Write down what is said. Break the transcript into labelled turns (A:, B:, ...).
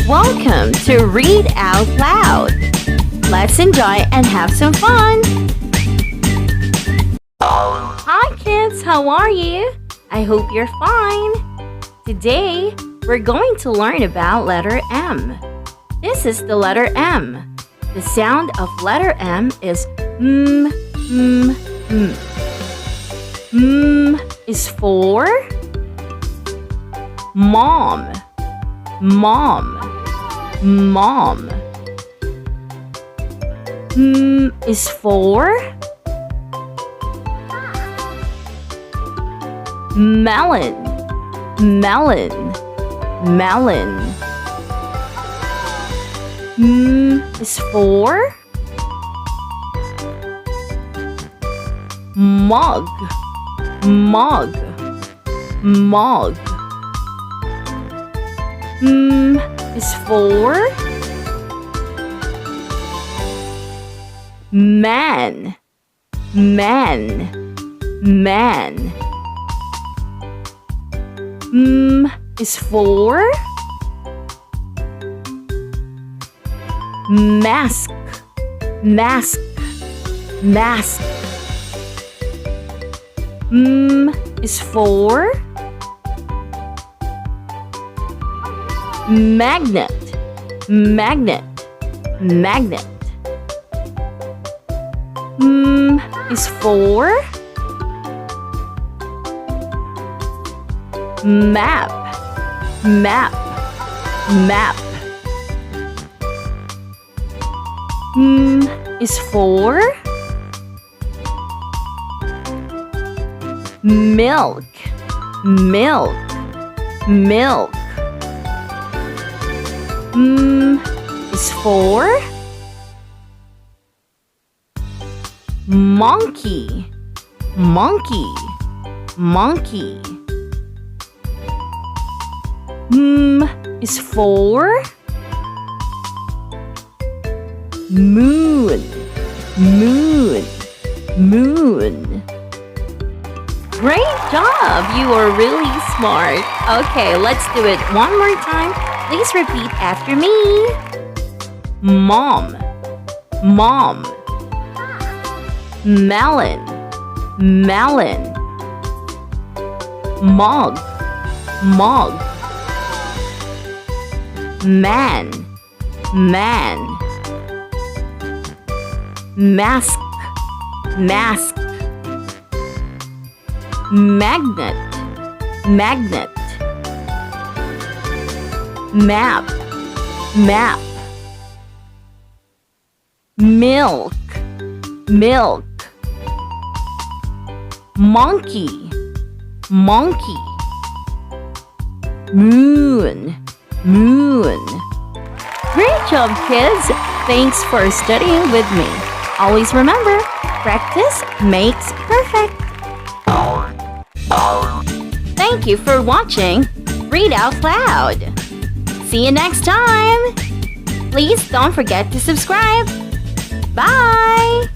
A: Welcome to Read Out Loud. Let's enjoy and have some fun. Hi kids, how are you? I hope you're fine. Today, we're going to learn about letter M. This is the letter M. The sound of letter M is M. M is for mom. Mom. Mom. M is for melon. Melon. Melon. M is for mug. Mug. Mug. M is for man. Man. Man. M is for mask. Mask. Mask. M is for magnet. Magnet. Magnet. M is for map. Map. Map. M is for milk. Milk. Milk. M is for monkey. Monkey. Monkey. M is for moon. Moon. Moon. Great job! You are really smart. Okay, let's do it one more time. Please repeat after me. Mom. Mom. Melon. Melon. Mug. Mug. Man. Man. Mask. Mask. Magnet. Magnet. Map. Map. Milk. Milk. Monkey. Monkey. Moon. Moon. Great job, kids! Thanks for studying with me. Always remember, practice makes perfect. Thank you for watching Read Out Loud. See you next time. Please don't forget to subscribe. Bye!